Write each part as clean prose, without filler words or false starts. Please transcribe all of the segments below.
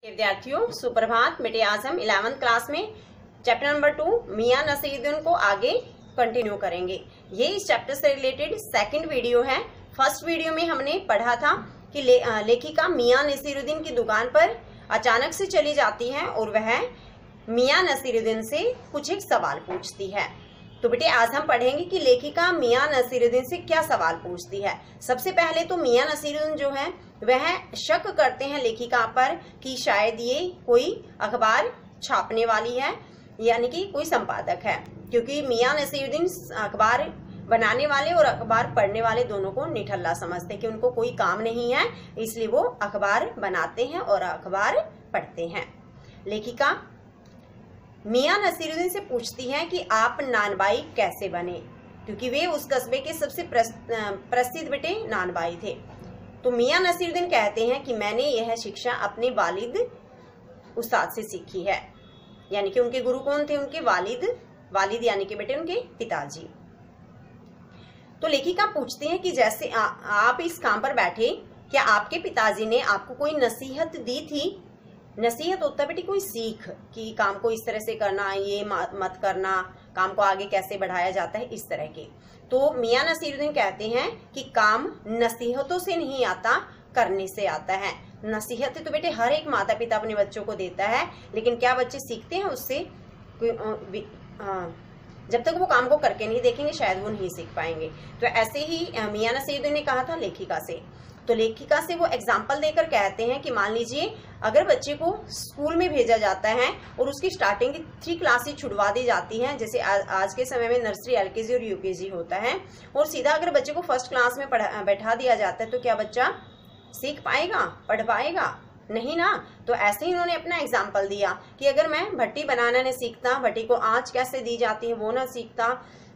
विद्यार्थियों सुप्रभात। बेटे आज हम 11th क्लास में चैप्टर नंबर 2 मियां नसीरुद्दीन को आगे कंटिन्यू करेंगे। ये इस चैप्टर से रिलेटेड सेकंड वीडियो है। फर्स्ट वीडियो में हमने पढ़ा था कि लेखिका मियां नसीरुद्दीन की दुकान पर अचानक से चली जाती है और वह मियां नसीरुद्दीन से कुछ एक सवाल पूछती है। तो बेटे आज हम पढ़ेंगे कि लेखिका मियां नसीरुद्दीन से क्या सवाल पूछती है। सबसे पहले तो मियां नसीरुद्दीन जो है वह शक करते हैं लेखिका पर कि शायद ये कोई अखबार छापने वाली है, यानी कि कोई संपादक है, क्योंकि मियां नसीरुद्दीन अखबार बनाने वाले और अखबार पढ़ने वाले दोनों को निठल्ला समझते कि उनको कोई काम नहीं है, इसलिए वो अखबार बनाते हैं और अखबार पढ़ते हैं। लेखिका मियां नसीरुद्दीन से पूछती है कि आप नानबाई कैसे बने, क्योंकि वे उस कस्बे के सबसे प्रसिद्ध बेटे नानबाई थे। तो मियां नसीरुद्दीन कहते हैं कि मैंने यह शिक्षा अपने वालिद उस्ताद से सीखी है, यानी कि उनके गुरु कौन थे? उनके वालिद यानी कि बेटे उनके पिताजी। तो लेखिका पूछती है कि जैसे आप इस काम पर बैठे, क्या आपके पिताजी ने आपको कोई नसीहत दी थी? नसीहत होता है बेटी कोई सीख कि काम को इस तरह से करना, ये मत करना, काम को आगे कैसे बढ़ाया जाता है, इस तरह के। तो मियां नसीरुद्दीन कहते हैं कि काम नसीहतों से नहीं आता, करने से आता है। नसीहतें तो बेटे हर एक माता पिता अपने बच्चों को देता है, लेकिन क्या बच्चे सीखते हैं उससे? जब तक वो काम को करके नहीं देखेंगे शायद वो नहीं सीख पाएंगे। तो ऐसे ही मियां नसीरुद्दीन ने कहा था लेखिका से। तो लेखिका से वो एग्जाम्पल देकर कहते हैं कि मान लीजिए अगर बच्चे को स्कूल में भेजा जाता है और उसकी स्टार्टिंग की 3 क्लासेस छुड़वा दी जाती हैं, जैसे आज के समय में नर्सरी, LKG और UKG होता है, और सीधा अगर बच्चे को फर्स्ट क्लास में बैठा दिया जाता है, तो क्या बच्चा सीख पाएगा, पढ़ पाएगा? नहीं ना। तो ऐसे ही उन्होंने अपना एग्जाम्पल दिया कि अगर मैं भट्टी बनाना नहीं सीखता, भट्टी को आंच कैसे दी जाती है वो ना सीखता,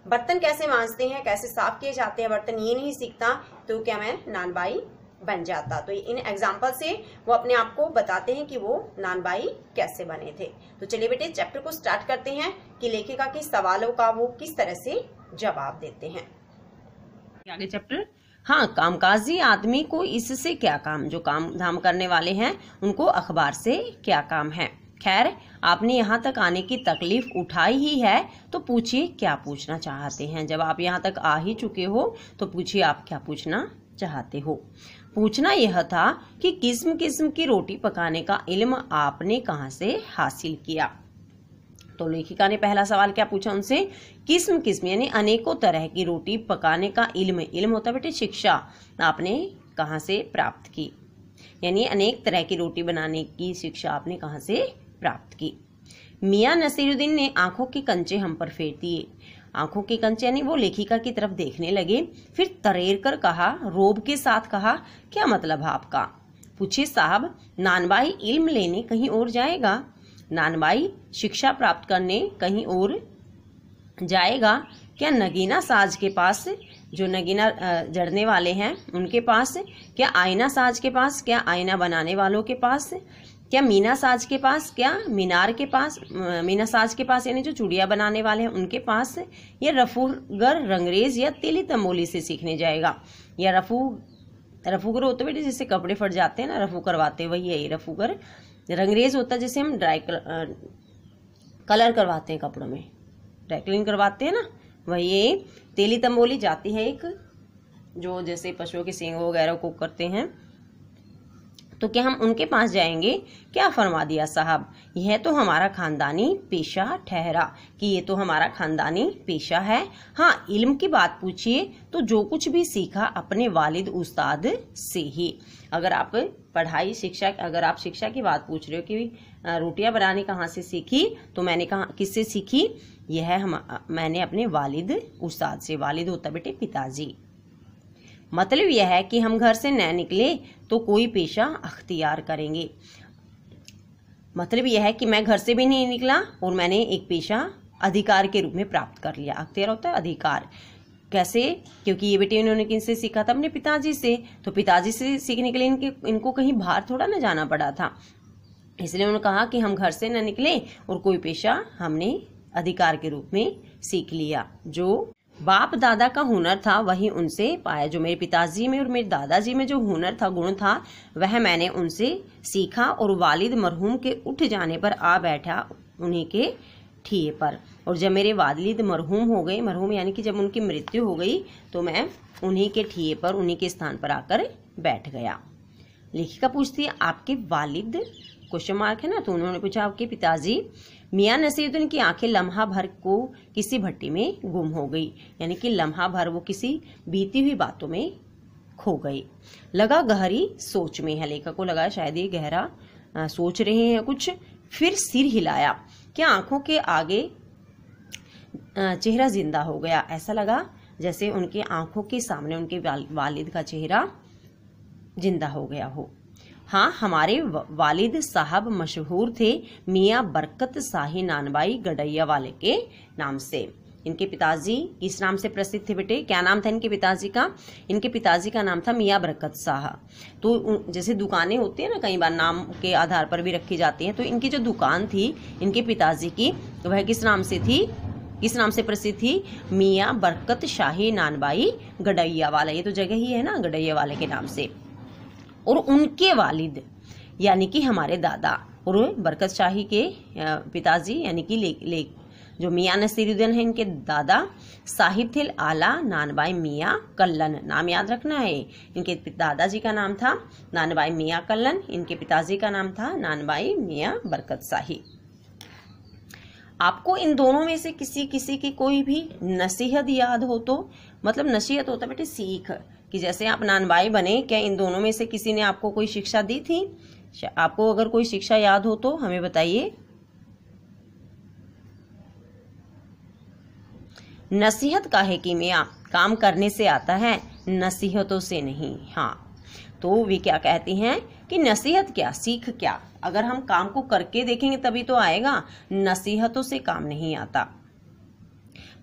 बर्तन कैसे मांजते हैं, कैसे साफ किए जाते हैं बर्तन, ये नहीं सीखता, तो क्या मैं नानबाई बन जाता? तो इन एग्जाम्पल से वो अपने आप को बताते हैं कि वो नानबाई कैसे बने थे। तो चलिए बेटे चैप्टर को स्टार्ट करते हैं कि लेखिका के सवालों का वो किस तरह से जवाब देते हैं। आगे चैप्टर। हाँ, कामकाजी आदमी को इससे क्या काम, जो काम धाम करने वाले हैं उनको अखबार से क्या काम है। खैर, आपने यहाँ तक आने की तकलीफ उठाई ही है, तो पूछिए क्या पूछना चाहते हैं। जब आप यहाँ तक आ ही चुके हो तो पूछिए आप क्या पूछना चाहते हो। पूछना यह था कि किस्म किस्म की रोटी पकाने का इल्म आपने कहाँ से हासिल किया। तो लेखिका ने पहला सवाल क्या पूछा उनसे? किस्म किस्म यानी अनेकों तरह की रोटी पकाने का इल्म होता है बेटे शिक्षा, आपने कहाँ से प्राप्त की, यानी अनेक तरह की रोटी बनाने की शिक्षा आपने कहाँ से प्राप्त की। मियां नसीरुद्दीन ने आंखों के कंचे हम पर फेर दिए। आंखों के कंचे यानी वो लेखिका की तरफ देखने लगे, फिर तरेर कर कहा, रोब के साथ कहा, क्या मतलब है आपका? पूछे साहब, नानबाई इल्म लेने कहीं और जाएगा? नानबाई शिक्षा प्राप्त करने कहीं और जाएगा? क्या नगीना साज के पास, जो नगीना जड़ने वाले हैं उनके पास, क्या आईना साज के पास, क्या आईना बनाने वालों के पास, क्या मीना साज के पास, क्या मीनार के पास, मीना साज के पास यानी जो चूड़िया बनाने वाले हैं उनके पास, या रफूगर रंगरेज या तिली तंबोली से सीखने जाएगा? या रफूगर होता है बेटे जिससे कपड़े फट जाते हैं ना, रफू करवाते हैं, वही है रफूगर। रंगरेज होता है जैसे हम कलर करवाते हैं कपड़ों में, ड्राई क्लीन करवाते हैं ना, वही। तेली तंबोली जाती है एक, जो जैसे पशुओं के सींग वगैरह को करते हैं, तो क्या हम उनके पास जाएंगे? क्या फरमा दिया साहब, यह तो हमारा खानदानी पेशा ठहरा, कि ये तो हमारा खानदानी पेशा है। हाँ, इल्म की बात पूछिए तो जो कुछ भी सीखा अपने वालिद उस्ताद से ही। अगर आप पढ़ाई शिक्षा, अगर आप शिक्षा की बात पूछ रहे हो कि रोटियां बनाने कहाँ से सीखी, तो मैंने कहा किससे सीखी? यह मैंने अपने वालिद उस्ताद से। वालिद होता बेटे पिताजी। मतलब यह है कि हम घर से न निकले तो कोई पेशा अख्तियार करेंगे। मतलब यह है कि मैं घर से भी नहीं निकला और मैंने एक पेशा अधिकार के रूप में प्राप्त कर लिया। अख्तियार होता है अधिकार। कैसे? क्योंकि ये बेटे इन्होंने किनसे सीखा था? अपने पिताजी से। तो पिताजी से सीखने के लिए इनको कहीं बाहर थोड़ा ना जाना पड़ा था, इसलिए उन्होंने कहा कि हम घर से न निकले और कोई पेशा हमने अधिकार के रूप में सीख लिया, जो बाप दादा का हुनर था वही उनसे पाया। जो मेरे पिताजी में और मेरे दादाजी में जो हुनर था, गुण था, वह मैंने उनसे सीखा। और वालिद मरहूम के उठ जाने पर आ बैठा उन्हीं के ठिए पर। और जब मेरे वालिद मरहूम हो गए, मरहूम यानी कि जब उनकी मृत्यु हो गई, तो मैं उन्हीं के ठिए पर, उन्हीं के स्थान पर आकर बैठ गया। लेखिका पूछती है आपके वालिद, क्वेश्चन मार्क है ना, तो उन्होंने पूछा आपके पिताजी। मियां नसीरुद्दीन की आंखें लम्हा भर को किसी भट्टी में गुम हो गई, यानी कि लम्हा भर वो किसी बीती हुई बातों में खो गई। लगा गहरी सोच में है, लेखक को लगा शायद ये गहरा सोच रहे हैं कुछ। फिर सिर हिलाया, क्या आंखों के आगे चेहरा जिंदा हो गया। ऐसा लगा जैसे उनकी आंखों के सामने उनके वालिद का चेहरा जिंदा हो गया हो। हाँ, हमारे वालिद साहब मशहूर थे मियाँ बरकत शाही नानबाई गडैया वाले के नाम से। इनके पिताजी किस नाम से प्रसिद्ध थे बेटे? क्या नाम था इनके पिताजी का? इनके पिताजी का नाम था मियाँ बरकत शाह। तो जैसे दुकानें होती है ना, कई बार नाम के आधार पर भी रखी जाती हैं, तो इनकी जो दुकान थी इनके पिताजी की, वह किस नाम से थी, किस नाम से प्रसिद्ध थी? मियाँ बरकत शाही नानबाई गडैया वाला। ये तो जगह ही है ना, गडैया वाले के नाम से। और उनके वालिद यानी कि हमारे दादा, और बरकत शाही के पिताजी यानी कि जो मियाँ नसीरुद्दीन है, इनके दादा साहिब थे आला नानबाई मियाँ कल्लन। नाम याद रखना है, इनके दादाजी का नाम था नानबाई मियाँ कल्लन, इनके पिताजी का नाम था नानबाई मियाँ बरकत शाही। आपको इन दोनों में से किसी की कोई भी नसीहत याद हो तो, मतलब नसीहत होता बेटे सीख, कि जैसे आप नानबाई बने, क्या इन दोनों में से किसी ने आपको कोई शिक्षा दी थी? आपको अगर कोई शिक्षा याद हो तो हमें बताइए। नसीहत काहे की मियाँ, काम करने से आता है, नसीहतों से नहीं। हाँ, तो वे क्या कहती हैं कि नसीहत क्या, सीख क्या, अगर हम काम को करके देखेंगे तभी तो आएगा, नसीहतों से काम नहीं आता।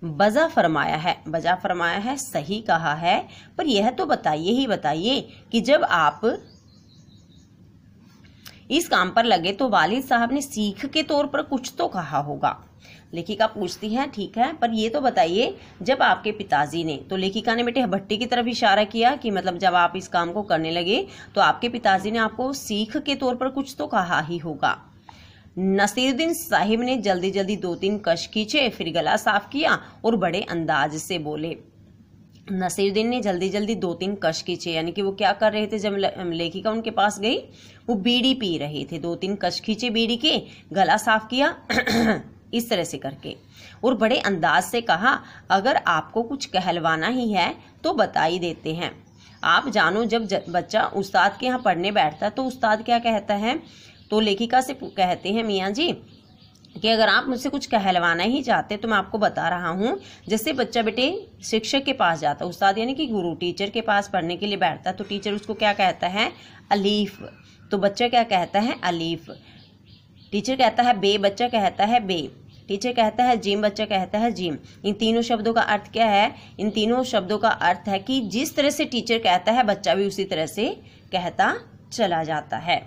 बजा फरमाया है, बजा फरमाया है, सही कहा है, पर यह तो बताइए ही बताइए कि जब आप इस काम पर लगे तो वालिद साहब ने सीख के तौर पर कुछ तो कहा होगा। लेखिका पूछती है ठीक है, पर ये तो बताइए जब आपके पिताजी ने, तो लेखिका ने बेटे भट्टी की तरफ इशारा किया कि मतलब जब आप इस काम को करने लगे तो आपके पिताजी ने आपको सीख के तौर पर कुछ तो कहा ही होगा। नसीरुद्दीन साहिब ने जल्दी जल्दी 2-3 कश खींचे, फिर गला साफ किया और बड़े अंदाज से बोले। नसीरुद्दीन ने जल्दी जल्दी 2-3 कश खींचे, यानी कि वो क्या कर रहे थे? जब लेखिका उनके पास गई, वो बीड़ी पी रहे थे। 2-3 कश खींचे बीड़ी के, गला साफ किया इस तरह से करके, और बड़े अंदाज से कहा अगर आपको कुछ कहलवाना ही है तो बता ही देते हैं। आप जानो, जब बच्चा उस्ताद के यहाँ पढ़ने बैठता तो उस्ताद क्या कहता है? तो लेखिका से कहते हैं मियाँ जी कि अगर आप मुझसे कुछ कहलवाना ही चाहते तो मैं आपको बता रहा हूँ। जैसे बच्चा बेटे शिक्षक के पास जाता, उस्ताद यानी कि गुरु, टीचर के पास पढ़ने के लिए बैठता, तो टीचर उसको क्या कहता है? अलीफ। तो बच्चा क्या कहता है? अलीफ। टीचर कहता है बे, बच्चा कहता है बे। टीचर कहता है जिम, बच्चा कहता है जिम। इन तीनों शब्दों का अर्थ क्या है? इन तीनों शब्दों का अर्थ है कि जिस तरह से टीचर कहता है बच्चा भी उसी तरह से कहता चला जाता है।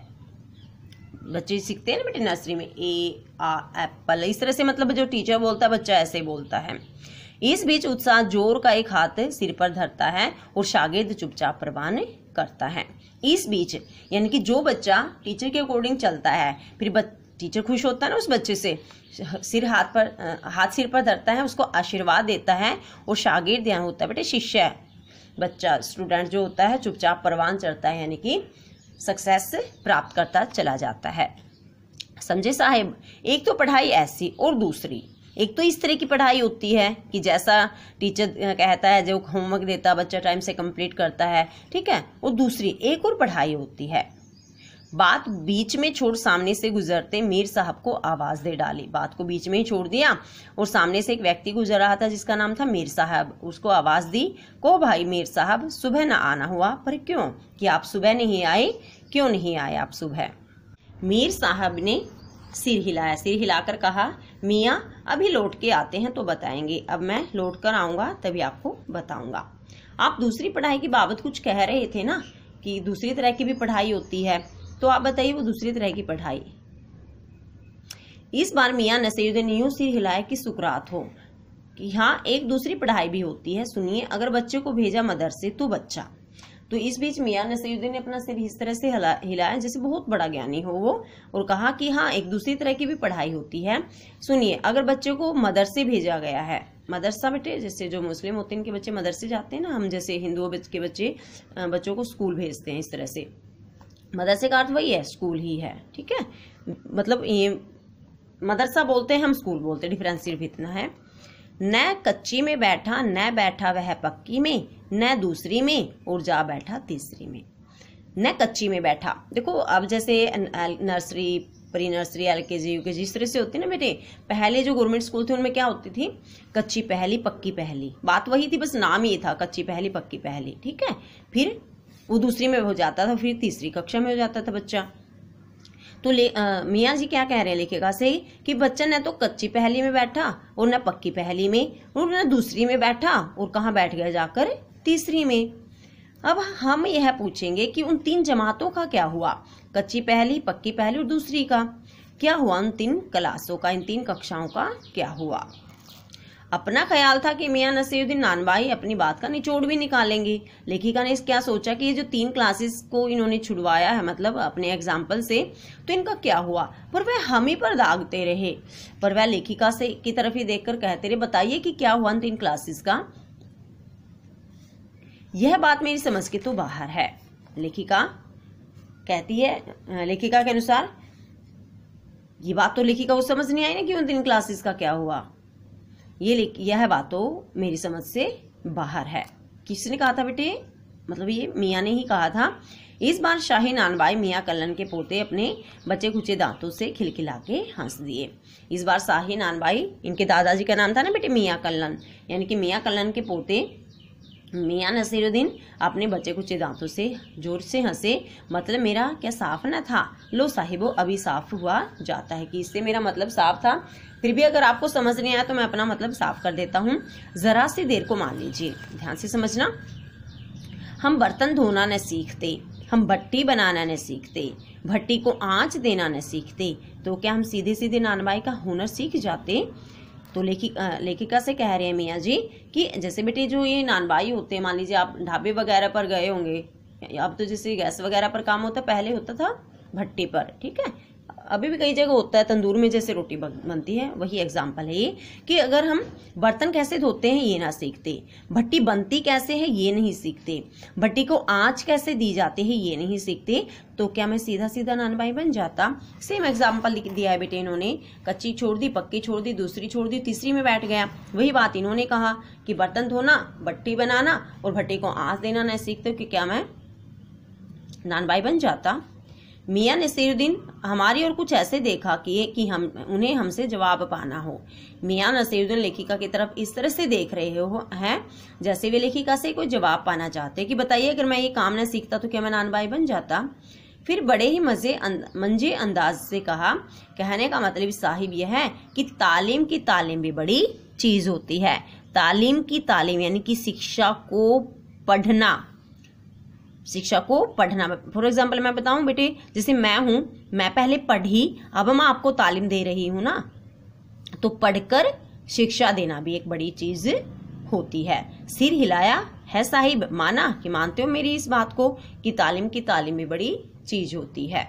बच्चे सीखते हैं ना बेटे नर्सरी में, ए आ एप्पल, इस तरह से, मतलब जो टीचर बोलता है बच्चा ऐसे बोलता है। इस बीच उत्साह जोर का एक हाथ सिर पर धरता है और शागिर्द चुपचाप प्रवान करता है। इस बीच यानी कि जो बच्चा टीचर के अकॉर्डिंग चलता है, फिर टीचर खुश होता है ना उस बच्चे से, हाथ सिर पर धरता है, उसको आशीर्वाद देता है, और शागिर्द यहाँ होता है बेटे शिष्य, बच्चा स्टूडेंट जो होता है चुपचाप परवान चढ़ता है, यानी कि सक्सेस प्राप्त करता चला जाता है। समझे साहिब? एक तो पढ़ाई ऐसी, और दूसरी एक तो इस तरह की पढ़ाई होती है कि जैसा टीचर कहता है, जो होमवर्क देता बच्चा टाइम से कंप्लीट करता है, ठीक है। और दूसरी एक और पढ़ाई होती है। बात बीच में छोड़ सामने से गुजरते मीर साहब को आवाज दे डाली। बात को बीच में ही छोड़ दिया और सामने से एक व्यक्ति गुजर रहा था जिसका नाम था मीर साहब। उसको आवाज दी, को भाई मीर साहब, सुबह ना आना हुआ? पर क्यों? कि आप सुबह नहीं आए? क्यों नहीं आए आप सुबह? मीर साहब ने सिर हिलाया, सिर हिलाकर कहा मियाँ अभी लौट के आते हैं तो बताएंगे, अब मैं लौट कर आऊंगा तभी आपको बताऊंगा। आप दूसरी पढ़ाई की बाबत कुछ कह रहे थे ना कि दूसरी तरह की भी पढ़ाई होती है, तो आप बताइए वो दूसरी तरह की पढ़ाई। इस बार मियाँ नसीरुद्दीन यूं सिर हिलाया कि सुकरात हो, कि हाँ एक दूसरी पढ़ाई भी होती है। सुनिए, अगर बच्चे को भेजा मदरसे तो बच्चा, तो इस बीच मियां नसीरुद्दीन ने अपना सिर इस तरह से हिलाया जैसे बहुत बड़ा ज्ञानी हो वो, और कहा कि हाँ एक दूसरी तरह की भी पढ़ाई होती है। सुनिए, अगर बच्चे को मदरसे भेजा गया है, मदरसा बेटे जैसे जो मुस्लिम होते हैं इनके बच्चे मदरसे जाते हैं ना, हम जैसे हिंदुओं के बच्चों को स्कूल भेजते हैं, इस तरह से मदरसे का अर्थ वही है, स्कूल ही है, ठीक है। मतलब ये मदरसा बोलते हैं, हम स्कूल बोलते हैं, डिफरेंस सिर्फ इतना है। न कच्ची में बैठा, न बैठा वह पक्की में, न दूसरी में और जा बैठा तीसरी में। न कच्ची में बैठा, देखो अब जैसे nursery, pre nursery, LKG, UKG इस तरह से होती है ना बेटे। पहले जो गवर्नमेंट स्कूल थे उनमें क्या होती थी, कच्ची पहली पक्की पहली, बात वही थी, बस नाम ही था, कच्ची पहली पक्की पहली, ठीक है। फिर वो दूसरी में हो जाता था, फिर तीसरी कक्षा में हो जाता था बच्चा। तो मियाँ जी क्या कह रहे हैं लेखिका से कि बच्चा न तो कच्ची पहली में बैठा और न पक्की पहली में और न दूसरी में बैठा, और कहाँ बैठ गया जाकर, तीसरी में। अब हम यह पूछेंगे कि उन 3 जमातों का क्या हुआ, कच्ची पहली, पक्की पहली और दूसरी का क्या हुआ, उन 3 क्लासों का, इन 3 कक्षाओं का क्या हुआ। अपना ख्याल था कि मियां नसीरुद्दीन नानबाई अपनी बात का निचोड़ भी निकालेंगे। लेखिका ने क्या सोचा कि ये जो 3 क्लासेस को इन्होंने छुड़वाया है, मतलब अपने एग्जाम्पल से, तो इनका क्या हुआ, पर वह हम ही पर दागते रहे। पर वह लेखिका से की तरफ ही देखकर कहते रहे, बताइए कि क्या हुआ इन 3 क्लासेस का। यह बात मेरी समझ के तो बाहर है, लेखिका कहती है। लेखिका के अनुसार ये बात तो लेखिका को समझ नहीं आई ना कि उन 3 क्लासेस का क्या हुआ। यह बात तो मेरी समझ से बाहर है। किसने कहा था बेटे, मतलब ये मियाँ ने ही कहा था। इस बार शाही नानबाई मियाँ कल्लन के पोते अपने बचे खुचे दांतों से खिलखिला के हंस दिए। इस बार शाही नानबाई, इनके दादाजी का नाम था ना बेटे मियाँ कल्लन, यानी कि मियाँ कल्लन के पोते मियाँ नसीरुद्दीन अपने बचे कुचे दांतों से जोर से हंसे। मतलब मेरा क्या साफ न था, लो साहिबो अभी साफ हुआ जाता है, कि इससे मेरा मतलब साफ था। फिर भी अगर आपको समझ नहीं आया तो मैं अपना मतलब साफ कर देता हूँ, जरा सी देर को मान लीजिए, ध्यान से समझना। हम बर्तन धोना न सीखते, हम भट्टी बनाना न सीखते, भट्टी को आंच देना न सीखते, तो क्या हम सीधे सीधे नानबाई का हुनर सीख जाते। तो लेखिका से कह रहे हैं मियाँ जी कि जैसे बेटे जो ये नानबाई होते हैं, मान लीजिए आप ढाबे वगैरह पर गए होंगे, अब तो जैसे गैस वगैरह पर काम होता है, पहले होता था भट्टी पर, ठीक है, अभी भी कई जगह होता है तंदूर में जैसे रोटी बनती है, वही एग्जाम्पल है ये, कि अगर हम बर्तन कैसे धोते हैं ये ना सीखते, भट्टी बनती कैसे है ये नहीं सीखते, भट्टी को आंच कैसे दी जाती है ये नहीं सीखते, तो क्या मैं सीधा सीधा नानबाई बन जाता। सेम एग्जाम्पल लिख दिया है बेटे इन्होंने, कच्ची छोड़ दी, पक्की छोड़ दी, दूसरी छोड़ दी, तीसरी में बैठ गया। वही बात इन्होंने कहा कि बर्तन धोना, भट्टी बनाना और भट्टी को आंच देना नहीं सीखते, कि क्या मैं नानबाई बन जाता। मियाँ नसीरुद्दीन हमारी और कुछ ऐसे देखा कि हम उन्हें हमसे जवाब पाना हो। मियाँ नसीरुद्दीन लेखिका की तरफ इस तरह से देख रहे हैं जैसे वे लेखिका से कोई जवाब पाना चाहते कि बताइए अगर मैं ये काम न सीखता तो क्या मैं नानबाई बन जाता। फिर बड़े ही मंजे अंदाज से कहा, कहने का मतलब साहिब यह है कि तालीम की तालीम भी बड़ी चीज होती है। तालीम की तालीम यानी कि शिक्षा को पढ़ना, शिक्षा को पढ़ना। फॉर एग्जाम्पल मैं बताऊं बेटे, जैसे मैं हूं, मैं पहले पढ़ी, अब मैं आपको तालीम दे रही हूं ना, तो पढ़कर शिक्षा देना भी एक बड़ी चीज होती है। सिर हिलाया है साहिब, माना कि मानते हो मेरी इस बात को कि तालीम की तालीम भी बड़ी चीज होती है।